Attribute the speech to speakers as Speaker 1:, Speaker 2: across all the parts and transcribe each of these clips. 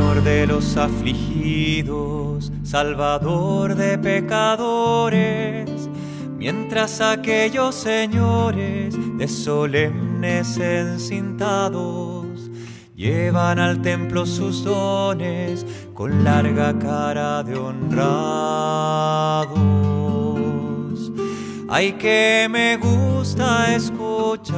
Speaker 1: Señor de los afligidos, Salvador de pecadores, mientras aquellos señores de solemnes encintados llevan al templo sus dones con larga cara de honrados. Ay, que me gusta escucharte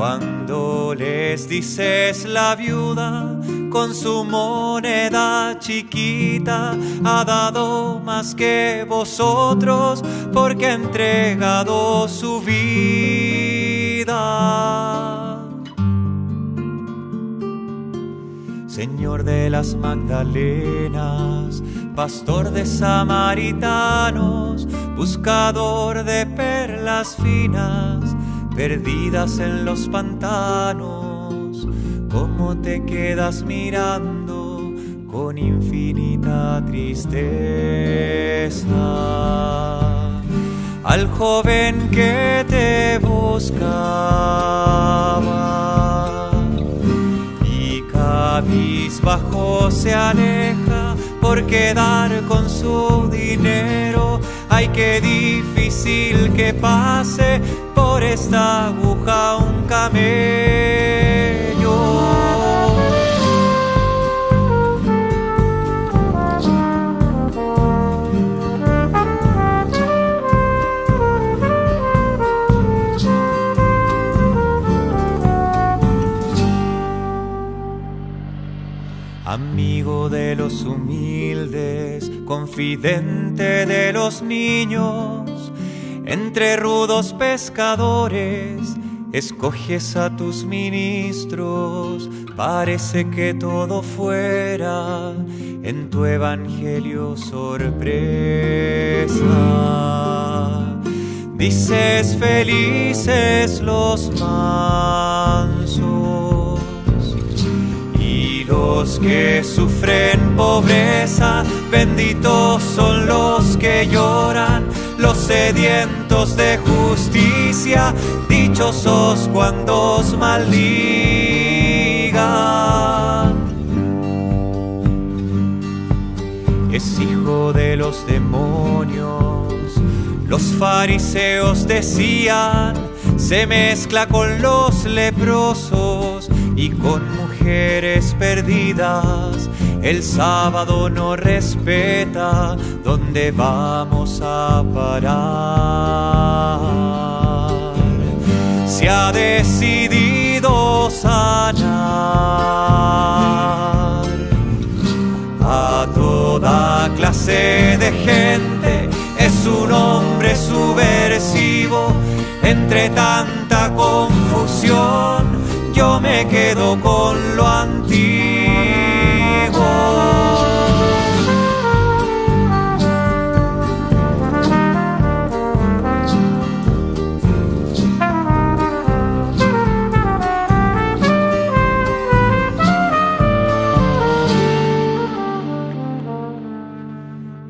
Speaker 1: cuando les dices la viuda con su moneda chiquita ha dado más que vosotros porque ha entregado su vida. Señor de las Magdalenas, pastor de samaritanos, buscador de perlas finas, perdidas en los pantanos, ¿cómo te quedas mirando con infinita tristeza al joven que te buscaba y cabizbajo se aleja por quedar con su dinero? Ay, qué difícil que pase por esta aguja un camello. Amigo de los humildes, confidente de los niños, entre rudos pescadores escoges a tus ministros. Parece que todo fuera en tu evangelio sorpresa. Dices felices los mansos, los que sufren pobreza, benditos son los que lloran, los sedientos de justicia, dichosos cuando os maldigan. Es hijo de los demonios, los fariseos decían, se mezcla con los leprosos y con mujeres perdidas. El sábado no respeta, ¿dónde vamos a parar? Se ha decidido sanar a toda clase de gente. Es un hombre subversivo, entre tanta confusión yo me quedo con lo antiguo.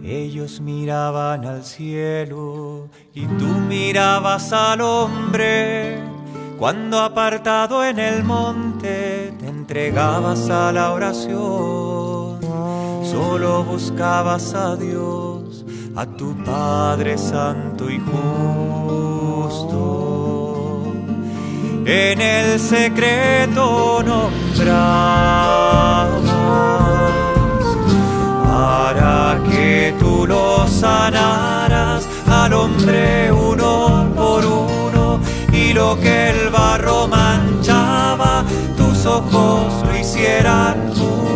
Speaker 1: Ellos miraban al cielo y tú mirabas al hombre, cuando apartado en el monte te entregabas a la oración. Solo buscabas a Dios, a tu Padre Santo y justo. En el secreto nombrabas para que tú lo sanaras al hombre uno por uno, y lo que el barro manchaba, tus ojos lo hicieran puro.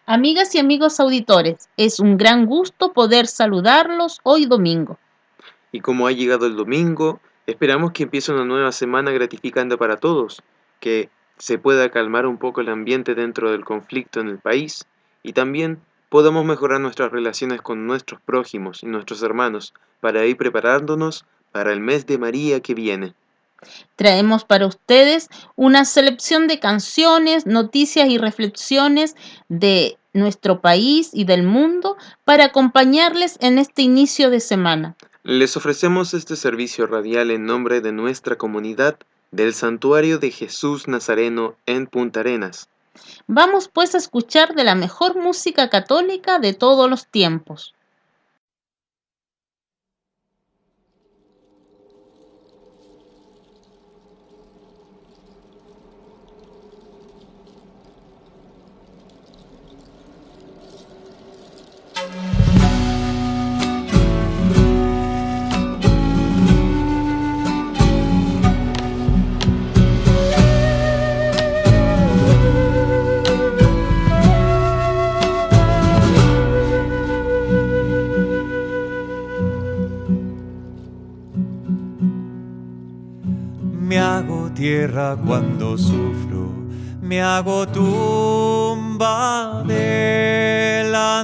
Speaker 2: Amigas y amigos auditores, es un gran gusto poder saludarlos hoy domingo.
Speaker 3: Y como ha llegado el domingo, esperamos que empiece una nueva semana gratificante para todos, que se pueda calmar un poco el ambiente dentro del conflicto en el país y también podamos mejorar nuestras relaciones con nuestros prójimos y nuestros hermanos para ir preparándonos para el mes de María que viene.
Speaker 2: Traemos para ustedes una selección de canciones, noticias y reflexiones de nuestro país y del mundo para acompañarles en este inicio de semana.
Speaker 3: Les ofrecemos este servicio radial en nombre de nuestra comunidad del Santuario de Jesús Nazareno en Punta Arenas.
Speaker 2: Vamos pues a escuchar de la mejor música católica de todos los tiempos.
Speaker 1: Me hago tierra cuando sufro, me hago tumba adelantada.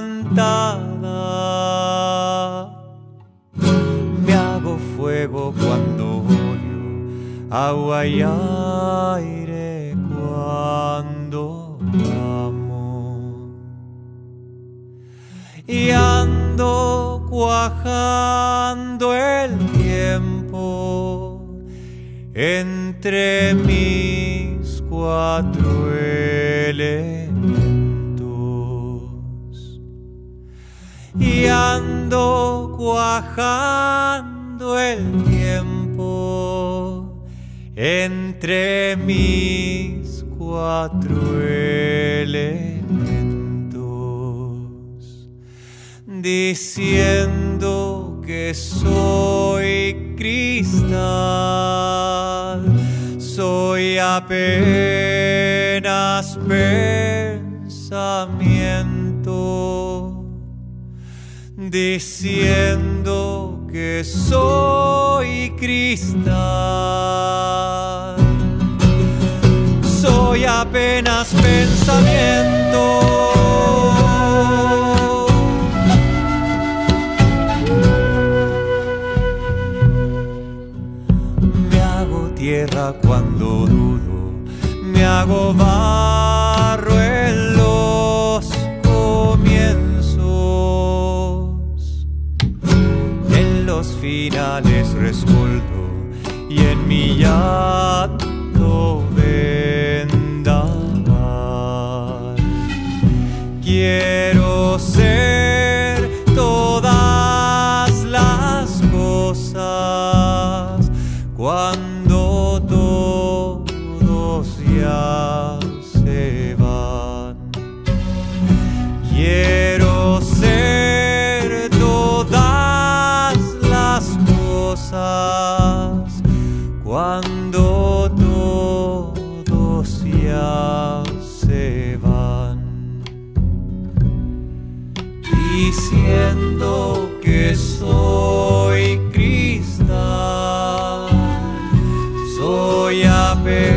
Speaker 1: Me hago fuego cuando odio, agua y aire cuando amo. Y ando cuajando el tiempo entre mis cuatro elementos, y ando cuajando el tiempo entre mis cuatro elementos, diciendo que soy cristal, soy apenas pensamiento, diciendo que soy cristal, soy apenas pensamiento. Tierra cuando dudo, me hago barro en los comienzos, en los finales rescoldo y en mi llanto vendaval. Quiero ser todas las cosas cuando todos ya se van. Quiero ser todas las cosas cuando todos ya se van, diciendo que soy cristal, soy apenas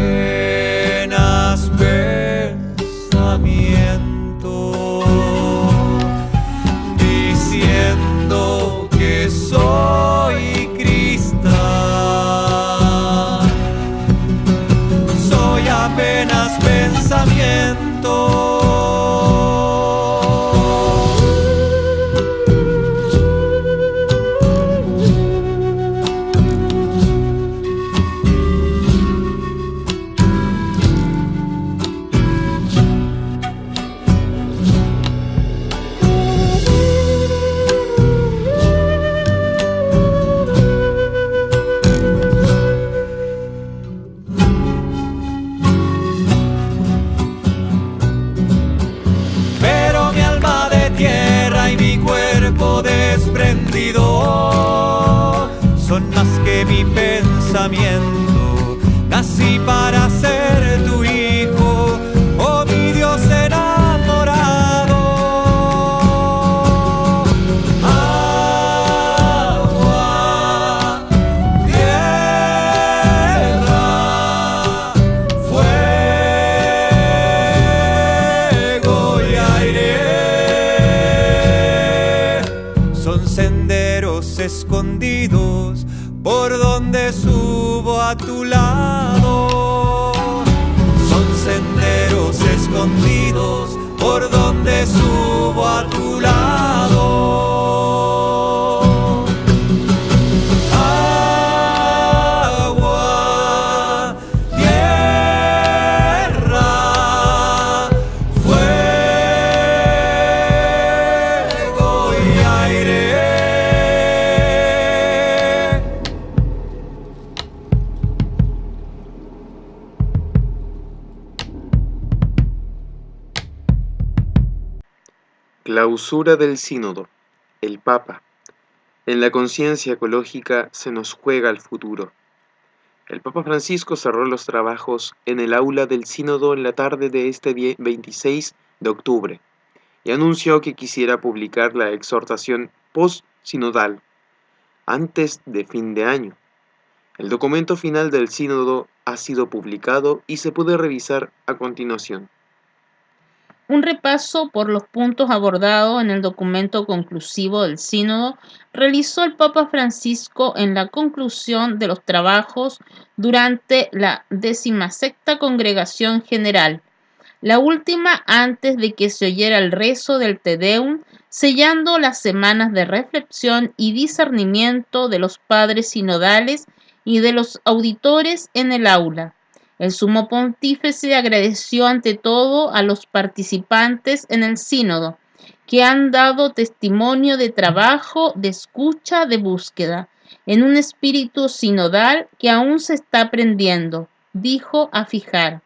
Speaker 1: pensamiento, diciendo que soy cristal, soy apenas pensamiento. Son más que mi pensamiento, nací para ser tu hijo, oh mi Dios enamorado. Agua, tierra, fuego y aire, son senderos escondidos por donde subo a tu lado. Son senderos escondidos por donde subo a tu lado. Agua, tierra, fuego y aire.
Speaker 3: Clausura del Sínodo. El Papa. En la conciencia ecológica se nos juega el futuro. El Papa Francisco cerró los trabajos en el aula del Sínodo en la tarde de este 26 de octubre y anunció que quisiera publicar la exhortación post-sinodal antes de fin de año. El documento final del Sínodo ha sido publicado y se puede revisar a continuación.
Speaker 2: Un repaso por los puntos abordados en el documento conclusivo del Sínodo realizó el Papa Francisco en la conclusión de los trabajos durante la 16ª Congregación General, la última antes de que se oyera el rezo del Te Deum, sellando las semanas de reflexión y discernimiento de los padres sinodales y de los auditores en el aula. El sumo pontífice agradeció ante todo a los participantes en el sínodo, que han dado testimonio de trabajo, de escucha, de búsqueda, en un espíritu sinodal que aún se está aprendiendo, dijo a Fijar.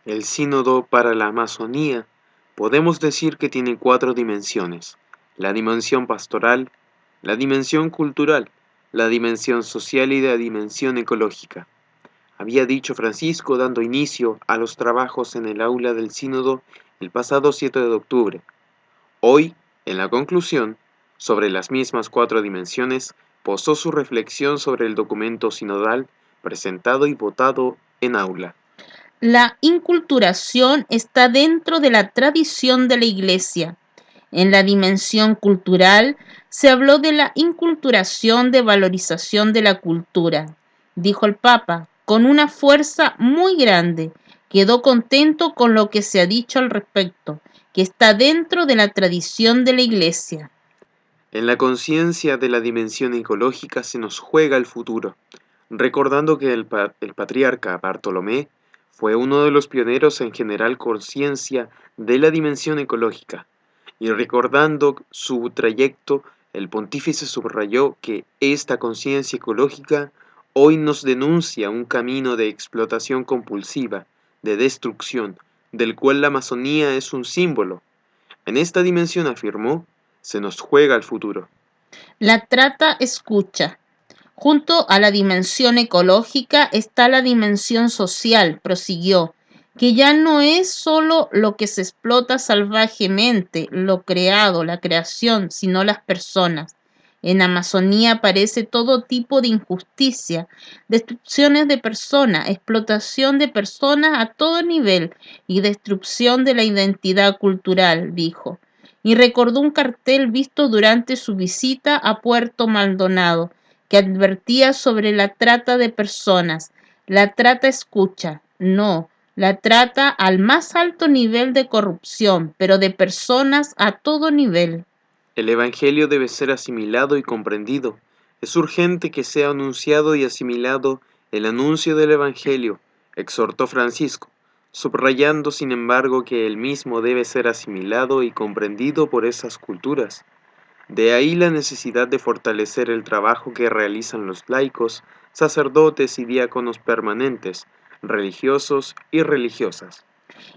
Speaker 3: El sínodo para la Amazonía podemos decir que tiene 4 dimensiones: la dimensión pastoral, la dimensión cultural, la dimensión social y la dimensión ecológica. Había dicho Francisco dando inicio a los trabajos en el aula del sínodo el pasado 7 de octubre. Hoy, en la conclusión, sobre las mismas 4 dimensiones, posó su reflexión sobre el documento sinodal presentado y votado en aula.
Speaker 2: La inculturación está dentro de la tradición de la Iglesia. En la dimensión cultural se habló de la inculturación de valorización de la cultura, dijo el Papa, con una fuerza muy grande. Quedó contento con lo que se ha dicho al respecto, que está dentro de la tradición de la Iglesia.
Speaker 3: En la conciencia de la dimensión ecológica se nos juega el futuro, recordando que el patriarca Bartolomé fue uno de los pioneros en generar conciencia de la dimensión ecológica, y recordando su trayecto, el pontífice subrayó que esta conciencia ecológica hoy nos denuncia un camino de explotación compulsiva, de destrucción, del cual la Amazonía es un símbolo. En esta dimensión, afirmó, se nos juega el futuro.
Speaker 2: La trata escucha. Junto a la dimensión ecológica está la dimensión social, prosiguió, que ya no es solo lo que se explota salvajemente, lo creado, la creación, sino las personas. En Amazonía aparece todo tipo de injusticia, destrucciones de personas, explotación de personas a todo nivel y destrucción de la identidad cultural, dijo. Y recordó un cartel visto durante su visita a Puerto Maldonado, que advertía sobre la trata de personas. La trata escucha, no, la trata al más alto nivel de corrupción, pero de personas a todo nivel.
Speaker 3: El Evangelio debe ser asimilado y comprendido. Es urgente que sea anunciado y asimilado el anuncio del Evangelio, exhortó Francisco, subrayando sin embargo que el mismo debe ser asimilado y comprendido por esas culturas. De ahí la necesidad de fortalecer el trabajo que realizan los laicos, sacerdotes y diáconos permanentes, religiosos y religiosas.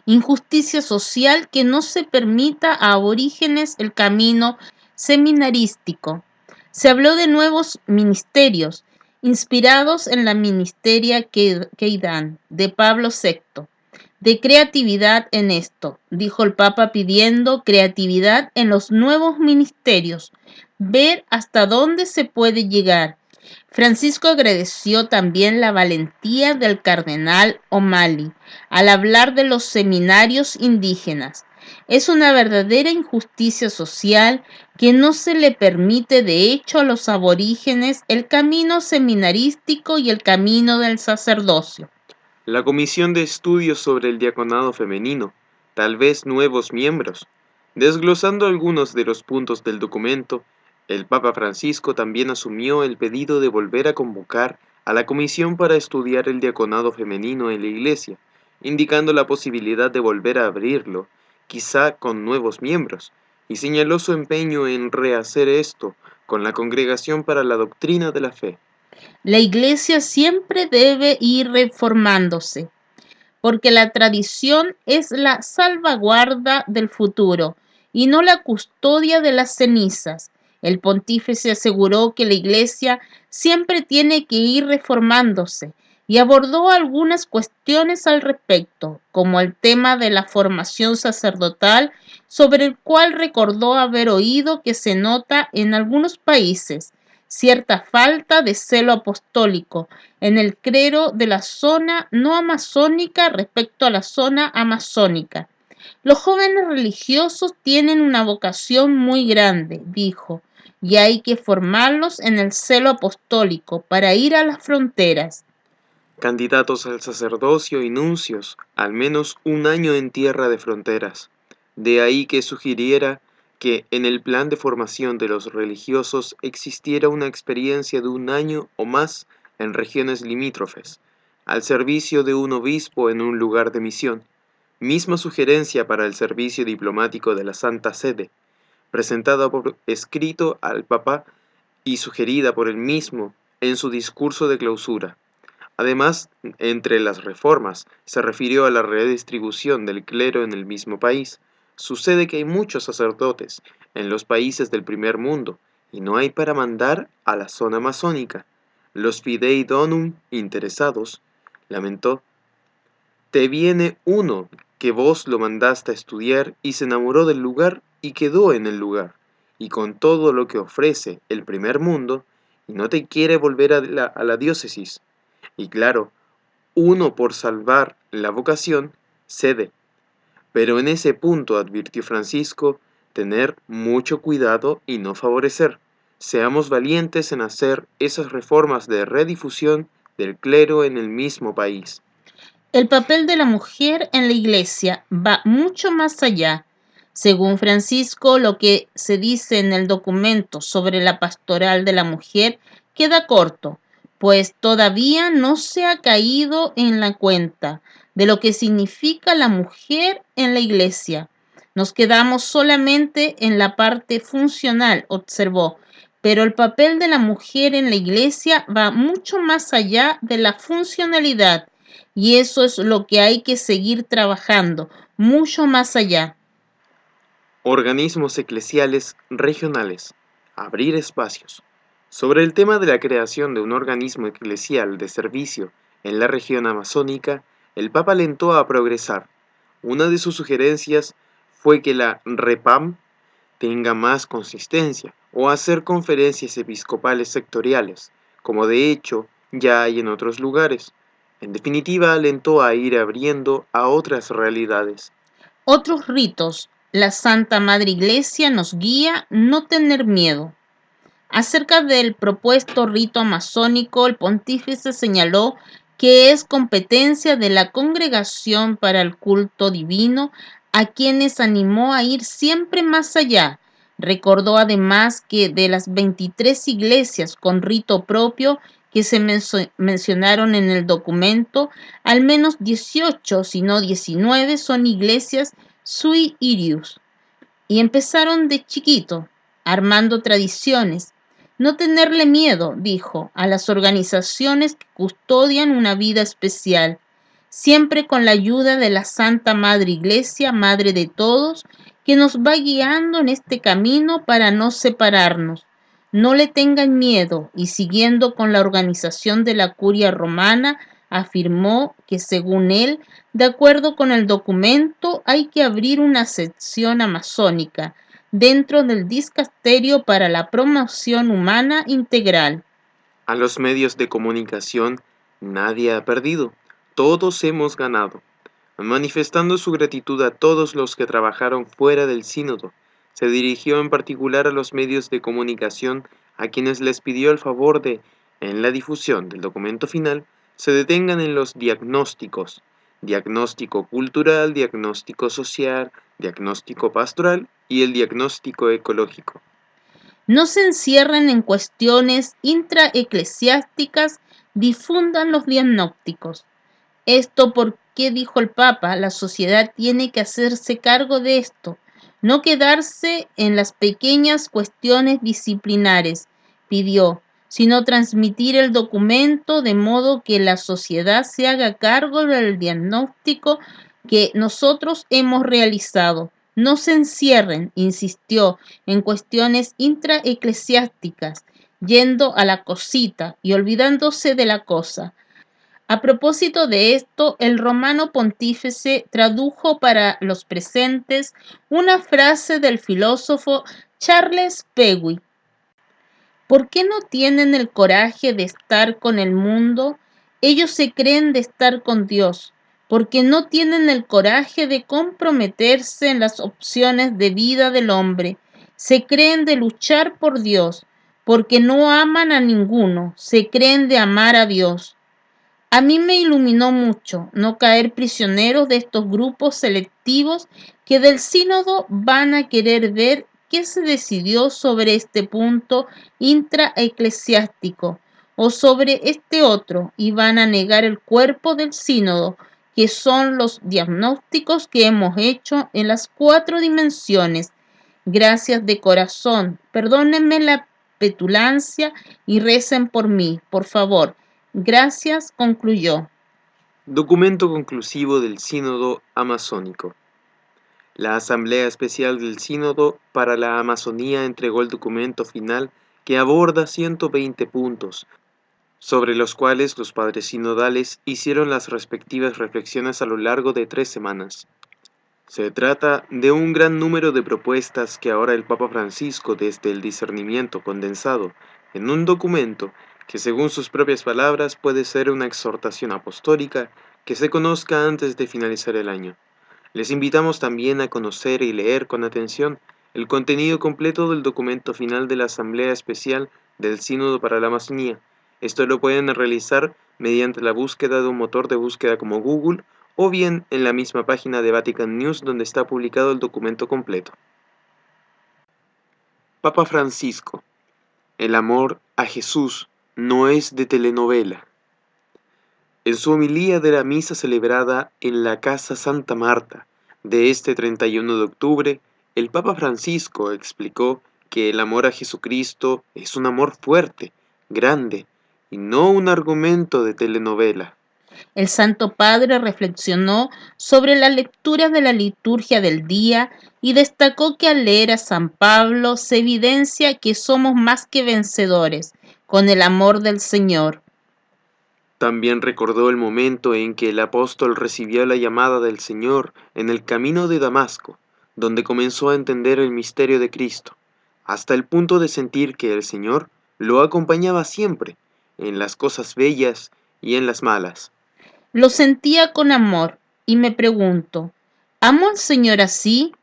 Speaker 2: Injusticia social que no se permita a aborígenes el camino seminarístico. Se habló de nuevos ministerios, inspirados en la ministeria Queidán de Pablo VI, de creatividad en esto, dijo el Papa pidiendo creatividad en los nuevos ministerios, ver hasta dónde se puede llegar. Francisco agradeció también la valentía del cardenal O'Malley al hablar de los seminarios indígenas. Es una verdadera injusticia social que no se le permite de hecho a los aborígenes el camino seminarístico y el camino del sacerdocio.
Speaker 3: La Comisión de Estudios sobre el Diaconado Femenino, tal vez nuevos miembros. Desglosando algunos de los puntos del documento, el Papa Francisco también asumió el pedido de volver a convocar a la Comisión para estudiar el diaconado femenino en la Iglesia, indicando la posibilidad de volver a abrirlo, quizá con nuevos miembros, y señaló su empeño en rehacer esto con la Congregación para la Doctrina de la Fe.
Speaker 2: La Iglesia siempre debe ir reformándose, porque la tradición es la salvaguarda del futuro y no la custodia de las cenizas. El pontífice aseguró que la Iglesia siempre tiene que ir reformándose y abordó algunas cuestiones al respecto, como el tema de la formación sacerdotal, sobre el cual recordó haber oído que se nota en algunos países cierta falta de celo apostólico en el clero de la zona no amazónica respecto a la zona amazónica. Los jóvenes religiosos tienen una vocación muy grande, dijo, y hay que formarlos en el celo apostólico para ir a las fronteras.
Speaker 3: Candidatos al sacerdocio y nuncios, al menos un año en tierra de fronteras. De ahí que sugiriera que en el plan de formación de los religiosos existiera una experiencia de un año o más en regiones limítrofes, al servicio de un obispo en un lugar de misión. Misma sugerencia para el servicio diplomático de la Santa Sede, presentada por escrito al Papa y sugerida por él mismo en su discurso de clausura. Además, entre las reformas, se refirió a la redistribución del clero en el mismo país. Sucede que hay muchos sacerdotes en los países del primer mundo y no hay para mandar a la zona amazónica. Los fidei donum interesados, lamentó, te viene uno que vos lo mandaste a estudiar y se enamoró del lugar y quedó en el lugar, y con todo lo que ofrece el primer mundo, y no te quiere volver a la diócesis. Y claro, uno por salvar la vocación cede. Pero en ese punto, advirtió Francisco, tener mucho cuidado y no favorecer. Seamos valientes en hacer esas reformas de redifusión del clero en el mismo país.
Speaker 2: El papel de la mujer en la Iglesia va mucho más allá. Según Francisco, lo que se dice en el documento sobre la pastoral de la mujer queda corto, pues todavía no se ha caído en la cuenta de lo que significa la mujer en la Iglesia. Nos quedamos solamente en la parte funcional, observó, pero el papel de la mujer en la Iglesia va mucho más allá de la funcionalidad. Y eso es lo que hay que seguir trabajando, mucho más allá.
Speaker 3: Organismos eclesiales regionales. Abrir espacios. Sobre el tema de la creación de un organismo eclesial de servicio en la región amazónica, el Papa alentó a progresar. Una de sus sugerencias fue que la REPAM tenga más consistencia o hacer conferencias episcopales sectoriales, como de hecho ya hay en otros lugares. En definitiva, alentó a ir abriendo a otras realidades.
Speaker 2: Otros ritos. La Santa Madre Iglesia nos guía no tener miedo. Acerca del propuesto rito amazónico, el pontífice señaló que es competencia de la Congregación para el Culto Divino, a quienes animó a ir siempre más allá. Recordó además que de las 23 iglesias con rito propio que se mencionaron en el documento, al menos 18, si no 19, son iglesias sui ius. Y empezaron de chiquito, armando tradiciones. No tenerle miedo, dijo, a las organizaciones que custodian una vida especial, siempre con la ayuda de la Santa Madre Iglesia, Madre de todos, que nos va guiando en este camino para no separarnos. No le tengan miedo, y siguiendo con la organización de la Curia Romana, afirmó que según él, de acuerdo con el documento, hay que abrir una sección amazónica dentro del Dicasterio para la Promoción Humana Integral.
Speaker 3: A los medios de comunicación nadie ha perdido, todos hemos ganado. Manifestando su gratitud a todos los que trabajaron fuera del sínodo, se dirigió en particular a los medios de comunicación a quienes les pidió el favor de, en la difusión del documento final, se detengan en los diagnósticos: diagnóstico cultural, diagnóstico social, diagnóstico pastoral y el diagnóstico ecológico.
Speaker 2: No se encierren en cuestiones intraeclesiásticas, difundan los diagnósticos. Esto porque, dijo el Papa, la sociedad tiene que hacerse cargo de esto, no quedarse en las pequeñas cuestiones disciplinares, pidió, sino transmitir el documento de modo que la sociedad se haga cargo del diagnóstico que nosotros hemos realizado. No se encierren, insistió, en cuestiones intraeclesiásticas, yendo a la cosita y olvidándose de la cosa. A propósito de esto, el romano pontífice tradujo para los presentes una frase del filósofo Charles Peguy. ¿Por qué no tienen el coraje de estar con el mundo? Ellos se creen de estar con Dios, porque no tienen el coraje de comprometerse en las opciones de vida del hombre. Se creen de luchar por Dios, porque no aman a ninguno, se creen de amar a Dios. A mí me iluminó mucho no caer prisioneros de estos grupos selectivos que del sínodo van a querer ver qué se decidió sobre este punto intraeclesiástico o sobre este otro y van a negar el cuerpo del sínodo, que son los diagnósticos que hemos hecho en las 4 dimensiones. Gracias de corazón. Perdónenme la petulancia y recen por mí, por favor. Gracias, concluyó.
Speaker 3: Documento conclusivo del Sínodo Amazónico. La Asamblea Especial del Sínodo para la Amazonía entregó el documento final que aborda 120 puntos, sobre los cuales los padres sinodales hicieron las respectivas reflexiones a lo largo de 3 semanas. Se trata de un gran número de propuestas que ahora el Papa Francisco, desde el discernimiento condensado en un documento que, según sus propias palabras, puede ser una exhortación apostólica que se conozca antes de finalizar el año. Les invitamos también a conocer y leer con atención el contenido completo del documento final de la Asamblea Especial del Sínodo para la Amazonía. Esto lo pueden realizar mediante la búsqueda de un motor de búsqueda como Google o bien en la misma página de Vatican News donde está publicado el documento completo. Papa Francisco. El amor a Jesús no es de telenovela. En su homilía de la misa celebrada en la Casa Santa Marta de este 31 de octubre, el Papa Francisco explicó que el amor a Jesucristo es un amor fuerte, grande, y no un argumento de telenovela.
Speaker 2: El Santo Padre reflexionó sobre la lectura de la liturgia del día y destacó que al leer a San Pablo se evidencia que somos más que vencedores con el amor del Señor.
Speaker 3: También recordó el momento en que el apóstol recibió la llamada del Señor en el camino de Damasco, donde comenzó a entender el misterio de Cristo, hasta el punto de sentir que el Señor lo acompañaba siempre, en las cosas bellas y en las malas.
Speaker 2: Lo sentía con amor y me pregunto, ¿amo al Señor así?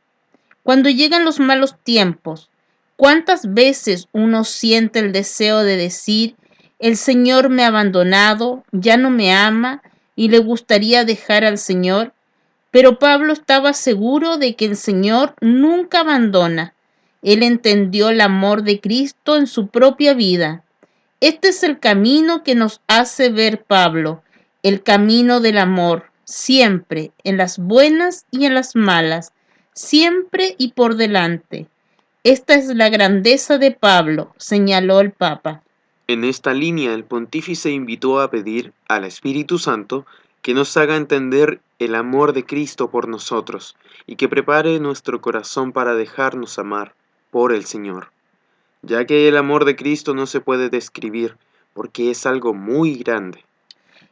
Speaker 2: Cuando llegan los malos tiempos, ¿cuántas veces uno siente el deseo de decir, el Señor me ha abandonado, ya no me ama y le gustaría dejar al Señor? Pero Pablo estaba seguro de que el Señor nunca abandona. Él entendió el amor de Cristo en su propia vida. Este es el camino que nos hace ver Pablo, el camino del amor, siempre, en las buenas y en las malas, siempre y por delante. Esta es la grandeza de Pablo, señaló el Papa.
Speaker 3: En esta línea, el pontífice invitó a pedir al Espíritu Santo que nos haga entender el amor de Cristo por nosotros y que prepare nuestro corazón para dejarnos amar por el Señor, ya que el amor de Cristo no se puede describir porque es algo muy grande.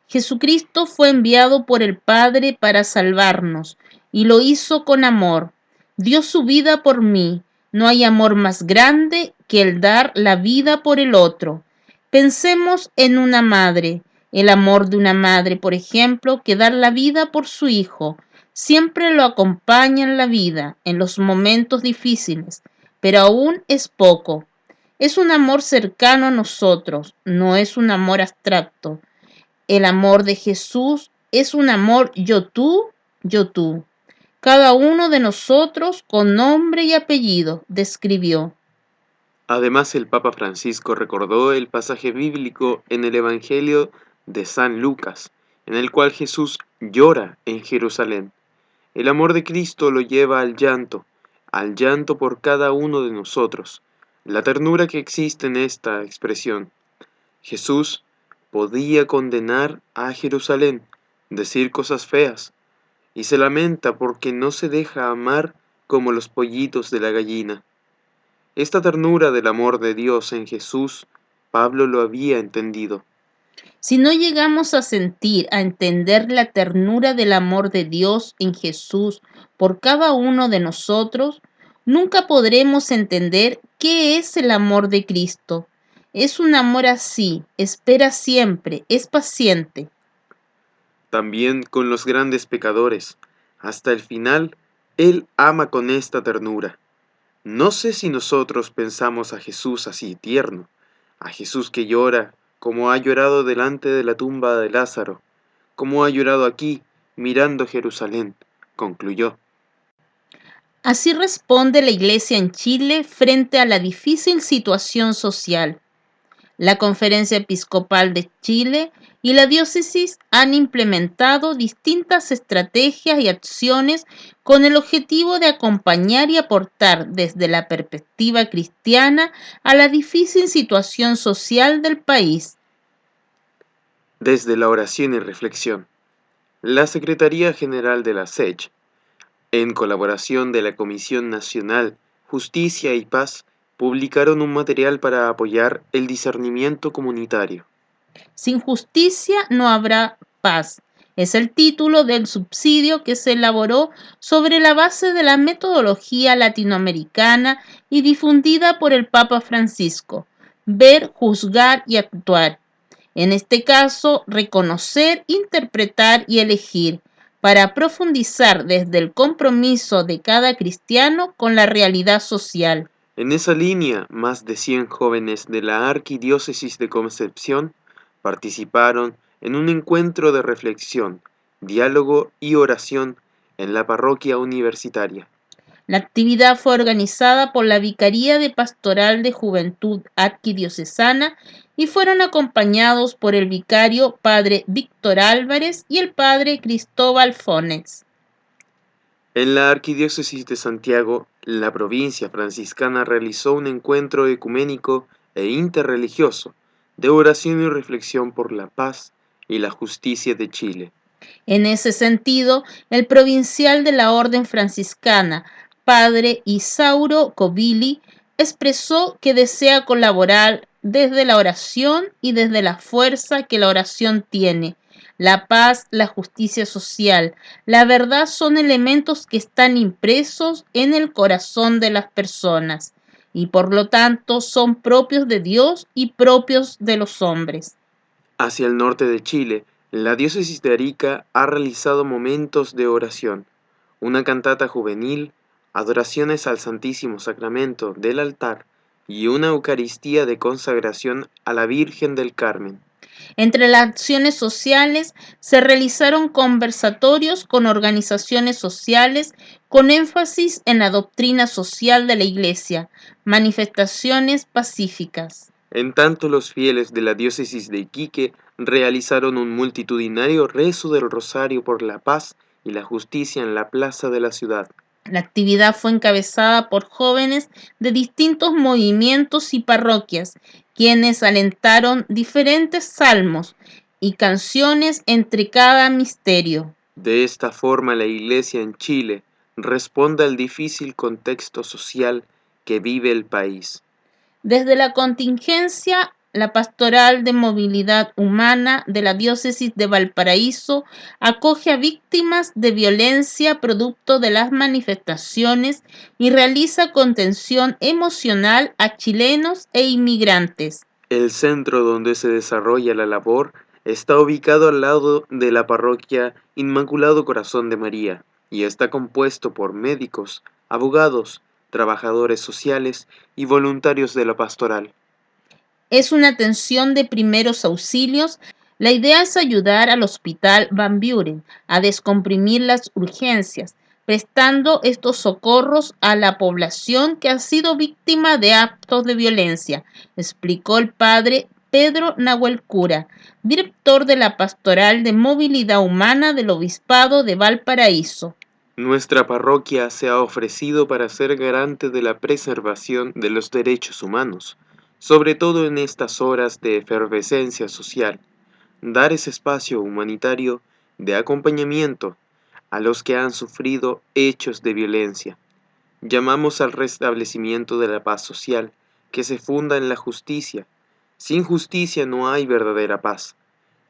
Speaker 2: Jesucristo fue enviado por el Padre para salvarnos y lo hizo con amor. Dio su vida por mí. No hay amor más grande que el dar la vida por el otro. Pensemos en una madre. El amor de una madre, por ejemplo, que dar la vida por su hijo. siempre lo acompaña en la vida, en los momentos difíciles, pero aún es poco. Es un amor cercano a nosotros, no es un amor abstracto. El amor de Jesús es un amor yo tú, yo tú. Cada uno de nosotros con nombre y apellido describió.
Speaker 3: Además, el Papa Francisco recordó el pasaje bíblico en el Evangelio de San Lucas, en el cual Jesús llora en Jerusalén. El amor de Cristo lo lleva al llanto por cada uno de nosotros. La ternura que existe en esta expresión. Jesús podía condenar a Jerusalén, decir cosas feas, y se lamenta porque no se deja amar como los pollitos de la gallina. Esta ternura del amor de Dios en Jesús, Pablo lo había entendido.
Speaker 2: Si no llegamos a sentir, a entender la ternura del amor de Dios en Jesús por cada uno de nosotros, nunca podremos entender qué es el amor de Cristo. Es un amor así, espera siempre, es paciente.
Speaker 3: También con los grandes pecadores. Hasta el final, Él ama con esta ternura. No sé si nosotros pensamos a Jesús así tierno, a Jesús que llora, como ha llorado delante de la tumba de Lázaro, como ha llorado aquí, mirando Jerusalén, concluyó.
Speaker 2: Así responde la Iglesia en Chile frente a la difícil situación social. La Conferencia Episcopal de Chile y la Diócesis han implementado distintas estrategias y acciones con el objetivo de acompañar y aportar desde la perspectiva cristiana a la difícil situación social del país.
Speaker 3: Desde la oración y reflexión, la Secretaría General de la SECH, en colaboración de la Comisión Nacional Justicia y Paz, publicaron un material para apoyar el discernimiento comunitario.
Speaker 2: Sin justicia no habrá paz. Es el título del subsidio que se elaboró sobre la base de la metodología latinoamericana y difundida por el Papa Francisco. Ver, juzgar y actuar. En este caso, reconocer, interpretar y elegir, para profundizar desde el compromiso de cada cristiano con la realidad social.
Speaker 3: En esa línea, más de 100 jóvenes de la Arquidiócesis de Concepción participaron en un encuentro de reflexión, diálogo y oración en la parroquia universitaria.
Speaker 2: La actividad fue organizada por la Vicaría de Pastoral de Juventud Arquidiocesana y fueron acompañados por el vicario Padre Víctor Álvarez y el Padre Cristóbal Fones.
Speaker 3: En la Arquidiócesis de Santiago, la provincia franciscana realizó un encuentro ecuménico e interreligioso de oración y reflexión por la paz y la justicia de Chile.
Speaker 2: En ese sentido, el provincial de la Orden Franciscana, Padre Isauro Covili, expresó que desea colaborar desde la oración y desde la fuerza que la oración tiene. La paz, la justicia social, la verdad son elementos que están impresos en el corazón de las personas y por lo tanto son propios de Dios y propios de los hombres.
Speaker 3: Hacia el norte de Chile, la diócesis de Arica ha realizado momentos de oración, una cantata juvenil, adoraciones al Santísimo Sacramento del altar y una Eucaristía de consagración a la Virgen del Carmen.
Speaker 2: Entre las acciones sociales se realizaron conversatorios con organizaciones sociales con énfasis en la doctrina social de la Iglesia, manifestaciones pacíficas.
Speaker 3: En tanto, los fieles de la diócesis de Iquique realizaron un multitudinario rezo del rosario por la paz y la justicia en la plaza de la ciudad.
Speaker 2: La actividad fue encabezada por jóvenes de distintos movimientos y parroquias, quienes alentaron diferentes salmos y canciones entre cada misterio.
Speaker 3: De esta forma, la Iglesia en Chile responde al difícil contexto social que vive el país.
Speaker 2: Desde la contingencia, la Pastoral de Movilidad Humana de la Diócesis de Valparaíso acoge a víctimas de violencia producto de las manifestaciones y realiza contención emocional a chilenos e inmigrantes.
Speaker 3: El centro donde se desarrolla la labor está ubicado al lado de la parroquia Inmaculado Corazón de María, y está compuesto por médicos, abogados, trabajadores sociales y voluntarios de la pastoral.
Speaker 2: Es una atención de primeros auxilios. La idea es ayudar al Hospital Van Buren a descomprimir las urgencias, prestando estos socorros a la población que ha sido víctima de actos de violencia, explicó el padre Pedro Nahuel Cura, director de la Pastoral de Movilidad Humana del Obispado de Valparaíso.
Speaker 3: Nuestra parroquia se ha ofrecido para ser garante de la preservación de los derechos humanos, sobre todo en estas horas de efervescencia social, dar ese espacio humanitario de acompañamiento a los que han sufrido hechos de violencia. Llamamos al restablecimiento de la paz social, que se funda en la justicia. Sin justicia no hay verdadera paz.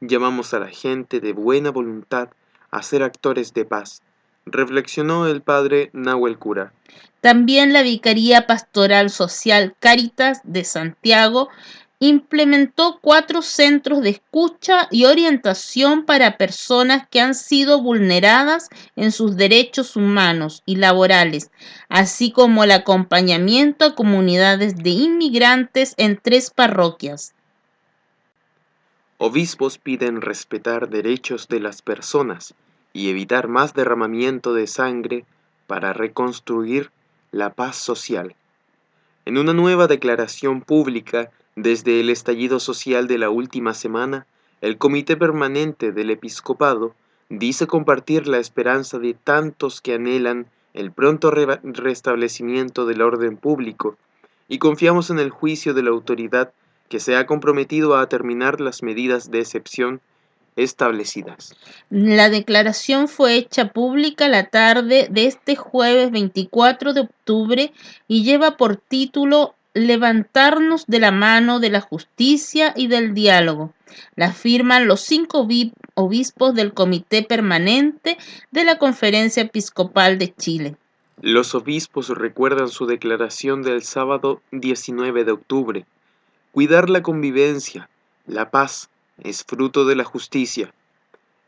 Speaker 3: Llamamos a la gente de buena voluntad a ser actores de paz, reflexionó el padre Nahuel Cura.
Speaker 2: También la Vicaría Pastoral Social Cáritas de Santiago implementó 4 centros de escucha y orientación para personas que han sido vulneradas en sus derechos humanos y laborales, así como el acompañamiento a comunidades de inmigrantes en 3 parroquias.
Speaker 3: Obispos piden respetar derechos de las personas y evitar más derramamiento de sangre para reconstruir la paz social. En una nueva declaración pública desde el estallido social de la última semana, el Comité Permanente del Episcopado dice compartir la esperanza de tantos que anhelan el pronto restablecimiento del orden público y confiamos en el juicio de la autoridad que se ha comprometido a terminar las medidas de excepción establecidas.
Speaker 2: La declaración fue hecha pública la tarde de este jueves 24 de octubre y lleva por título Levantarnos de la mano de la justicia y del diálogo. La firman los 5 obispos del Comité Permanente de la Conferencia Episcopal de Chile.
Speaker 3: Los obispos recuerdan su declaración del sábado 19 de octubre. Cuidar la convivencia, la paz, es fruto de la justicia,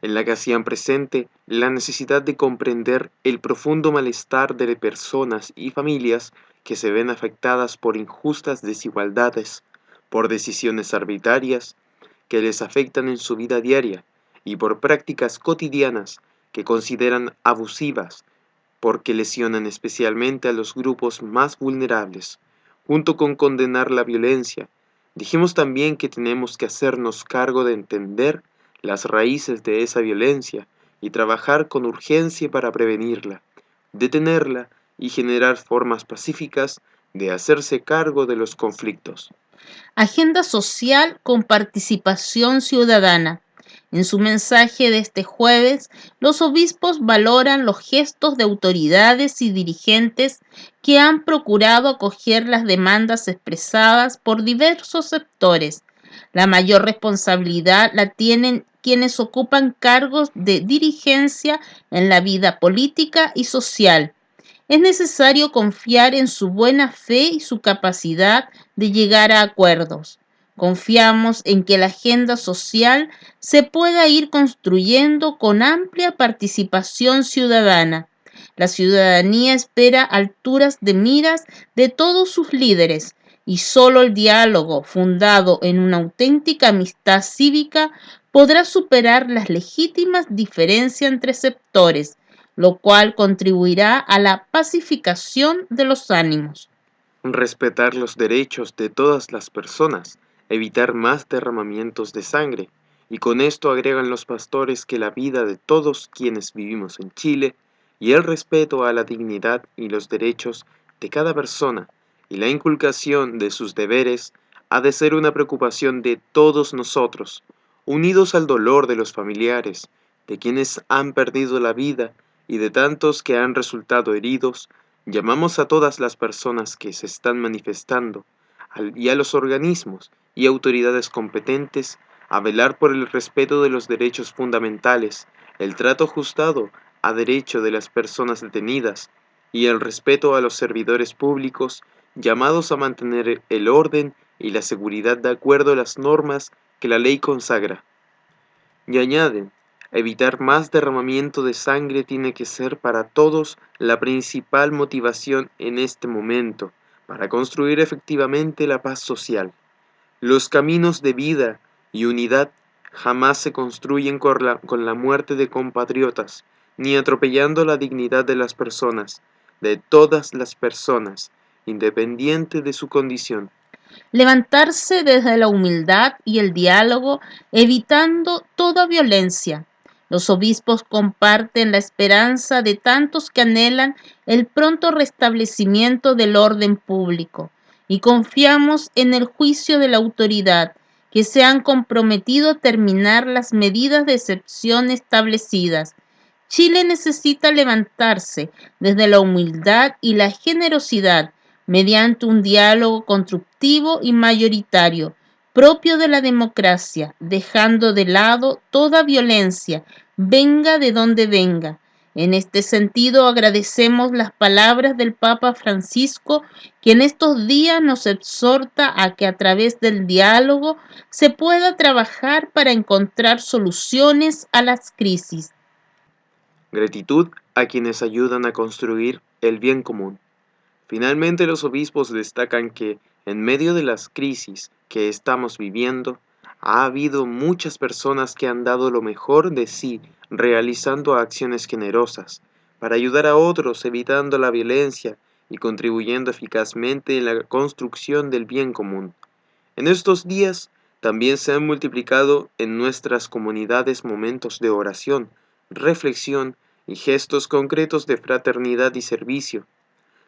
Speaker 3: en la que hacían presente la necesidad de comprender el profundo malestar de personas y familias que se ven afectadas por injustas desigualdades, por decisiones arbitrarias que les afectan en su vida diaria y por prácticas cotidianas que consideran abusivas porque lesionan especialmente a los grupos más vulnerables. Junto con condenar la violencia, dijimos también que tenemos que hacernos cargo de entender las raíces de esa violencia y trabajar con urgencia para prevenirla, detenerla y generar formas pacíficas de hacerse cargo de los conflictos.
Speaker 2: Agenda social con participación ciudadana. En su mensaje de este jueves, los obispos valoran los gestos de autoridades y dirigentes que han procurado acoger las demandas expresadas por diversos sectores. La mayor responsabilidad la tienen quienes ocupan cargos de dirigencia en la vida política y social. Es necesario confiar en su buena fe y su capacidad de llegar a acuerdos. Confiamos en que la agenda social se pueda ir construyendo con amplia participación ciudadana. La ciudadanía espera alturas de miras de todos sus líderes y solo el diálogo fundado en una auténtica amistad cívica podrá superar las legítimas diferencias entre sectores, lo cual contribuirá a la pacificación de los ánimos.
Speaker 3: Respetar los derechos de todas las personas, evitar más derramamientos de sangre, y con esto agregan los pastores que la vida de todos quienes vivimos en Chile y el respeto a la dignidad y los derechos de cada persona y la inculcación de sus deberes ha de ser una preocupación de todos nosotros, unidos al dolor de los familiares, de quienes han perdido la vida y de tantos que han resultado heridos. Llamamos a todas las personas que se están manifestando y a los organismos y autoridades competentes a velar por el respeto de los derechos fundamentales, el trato ajustado a derecho de las personas detenidas y el respeto a los servidores públicos llamados a mantener el orden y la seguridad de acuerdo a las normas que la ley consagra. Y añaden, Evitar más derramamiento de sangre tiene que ser para todos la principal motivación en este momento, para construir efectivamente la paz social. Los caminos de vida y unidad jamás se construyen con la muerte de compatriotas, ni atropellando la dignidad de las personas, de todas las personas, independiente de su condición.
Speaker 2: Levantarse desde la humildad y el diálogo, evitando toda violencia. Los obispos comparten la esperanza de tantos que anhelan el pronto restablecimiento del orden público y confiamos en el juicio de la autoridad, que se han comprometido a terminar las medidas de excepción establecidas. Chile necesita levantarse desde la humildad y la generosidad mediante un diálogo constructivo y mayoritario, propio de la democracia, dejando de lado toda violencia, venga de donde venga. En este sentido, agradecemos las palabras del Papa Francisco, que en estos días nos exhorta a que a través del diálogo se pueda trabajar para encontrar soluciones a las crisis.
Speaker 3: Gratitud a quienes ayudan a construir el bien común. Finalmente, los obispos destacan que, en medio de las crisis que estamos viviendo, ha habido muchas personas que han dado lo mejor de sí realizando acciones generosas para ayudar a otros, evitando la violencia y contribuyendo eficazmente en la construcción del bien común. En estos días también se han multiplicado en nuestras comunidades momentos de oración, reflexión y gestos concretos de fraternidad y servicio.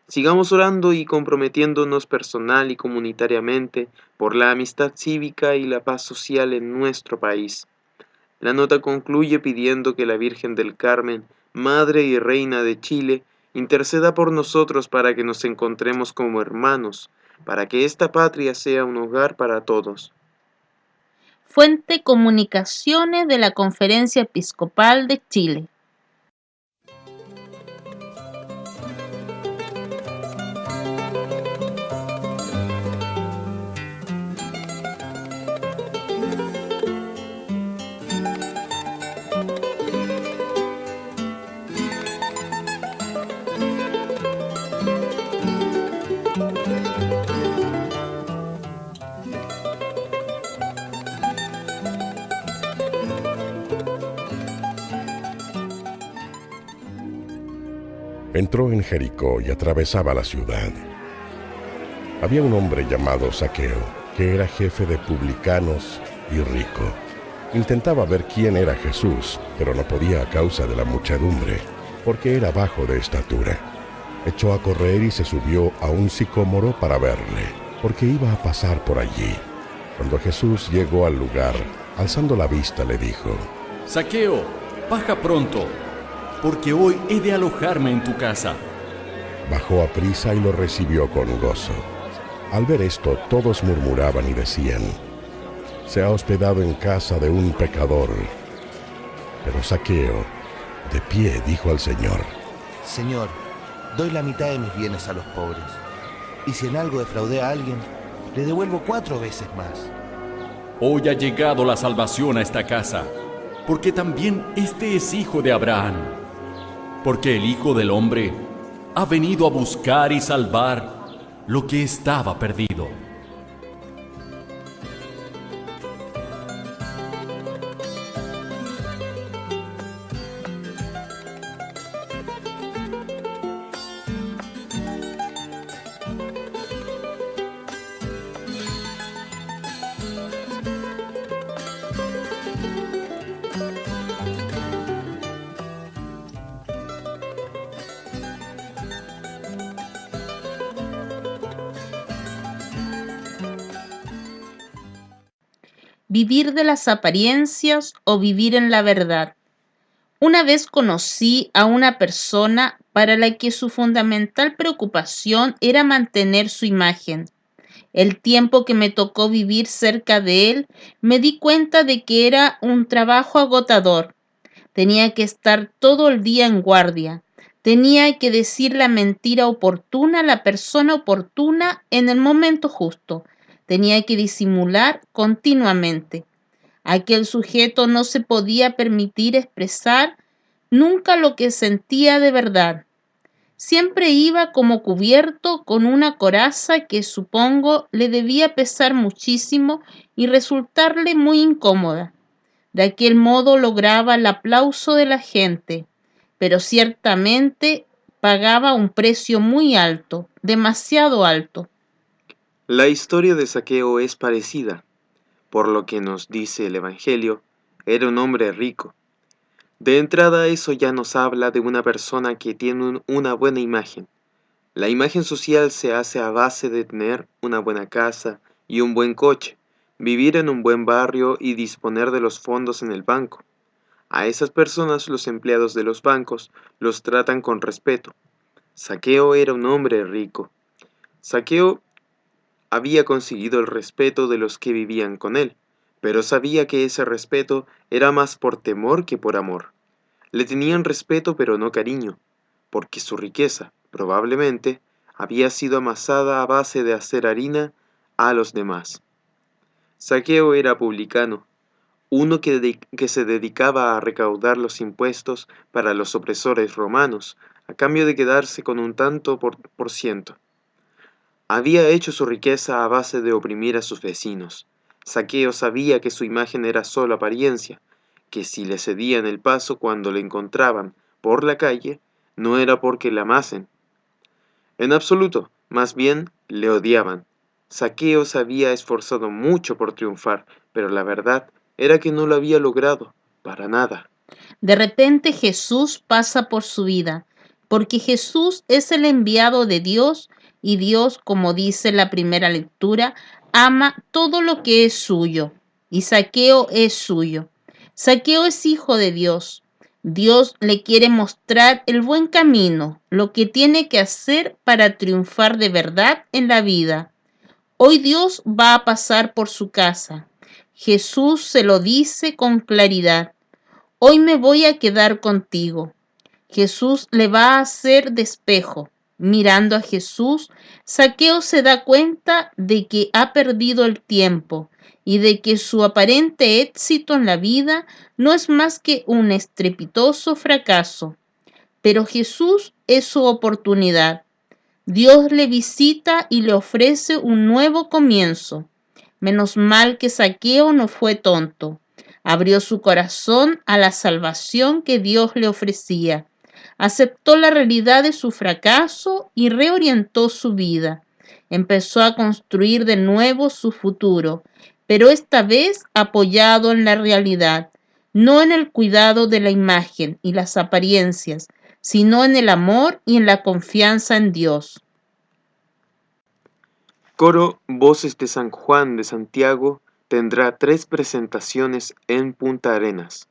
Speaker 3: Sigamos orando y comprometiéndonos personal y comunitariamente por la amistad cívica y la paz social en nuestro país. La nota concluye pidiendo que la Virgen del Carmen, Madre y Reina de Chile, interceda por nosotros para que nos encontremos como hermanos, para que esta patria sea un hogar para todos.
Speaker 2: Fuente Comunicaciones de la Conferencia Episcopal de Chile.
Speaker 4: Entró en Jericó y atravesaba la ciudad. Había un hombre llamado Zaqueo, que era jefe de publicanos y rico. Intentaba ver quién era Jesús, pero no podía a causa de la muchedumbre, porque era bajo de estatura. Echó a correr y se subió a un sicómoro para verle, porque iba a pasar por allí. Cuando Jesús llegó al lugar, alzando la vista le dijo:
Speaker 5: Zaqueo, baja pronto, porque hoy he de alojarme en tu casa.
Speaker 4: Bajó a prisa y lo recibió con gozo. Al ver esto, todos murmuraban y decían: se ha hospedado en casa de un pecador. Pero Zaqueo, de pie, dijo al Señor:
Speaker 6: Señor, doy la mitad de mis bienes a los pobres, y si en algo defraudé a alguien, le devuelvo 4 veces más.
Speaker 5: Hoy ha llegado la salvación a esta casa, porque también este es hijo de Abraham. Porque el Hijo del Hombre ha venido a buscar y salvar lo que estaba perdido.
Speaker 2: Vivir de las apariencias o vivir en la verdad. Una vez conocí a una persona para la que su fundamental preocupación era mantener su imagen. El tiempo que me tocó vivir cerca de él, me di cuenta de que era un trabajo agotador. Tenía que estar todo el día en guardia. Tenía que decir la mentira oportuna a la persona oportuna en el momento justo. Tenía que disimular continuamente. Aquel sujeto no se podía permitir expresar nunca lo que sentía de verdad. Siempre iba como cubierto con una coraza que supongo le debía pesar muchísimo y resultarle muy incómoda. De aquel modo lograba el aplauso de la gente, pero ciertamente pagaba un precio muy alto, demasiado alto.
Speaker 3: La historia de Zaqueo es parecida. Por lo que nos dice el Evangelio, era un hombre rico. De entrada eso ya nos habla de una persona que tiene una buena imagen. La imagen social se hace a base de tener una buena casa y un buen coche, vivir en un buen barrio y disponer de los fondos en el banco. A esas personas los empleados de los bancos los tratan con respeto. Zaqueo era un hombre rico. Zaqueo había conseguido el respeto de los que vivían con él, pero sabía que ese respeto era más por temor que por amor. Le tenían respeto pero no cariño, porque su riqueza, probablemente, había sido amasada a base de hacer harina a los demás. Zaqueo era publicano, uno que se dedicaba a recaudar los impuestos para los opresores romanos, a cambio de quedarse con un tanto por ciento. Había hecho su riqueza a base de oprimir a sus vecinos. Zaqueo sabía que su imagen era solo apariencia, que si le cedían el paso cuando le encontraban por la calle, no era porque le amasen. En absoluto, más bien le odiaban. Zaqueo se había esforzado mucho por triunfar, pero la verdad era que no lo había logrado, para nada.
Speaker 2: De repente Jesús pasa por su vida, porque Jesús es el enviado de Dios y Dios, como dice la primera lectura, ama todo lo que es suyo y Zaqueo es suyo. Zaqueo es hijo de Dios. Dios le quiere mostrar el buen camino, lo que tiene que hacer para triunfar de verdad en la vida. Hoy Dios va a pasar por su casa. Jesús se lo dice con claridad. Hoy me voy a quedar contigo. Jesús le va a hacer de espejo. Mirando a Jesús, Zaqueo se da cuenta de que ha perdido el tiempo y de que su aparente éxito en la vida no es más que un estrepitoso fracaso. Pero Jesús es su oportunidad. Dios le visita y le ofrece un nuevo comienzo. Menos mal que Zaqueo no fue tonto. Abrió su corazón a la salvación que Dios le ofrecía. Aceptó la realidad de su fracaso y reorientó su vida. Empezó a construir de nuevo su futuro, pero esta vez apoyado en la realidad, no en el cuidado de la imagen y las apariencias, sino en el amor y en la confianza en Dios.
Speaker 3: Coro Voces de San Juan de Santiago tendrá 3 presentaciones en Punta Arenas.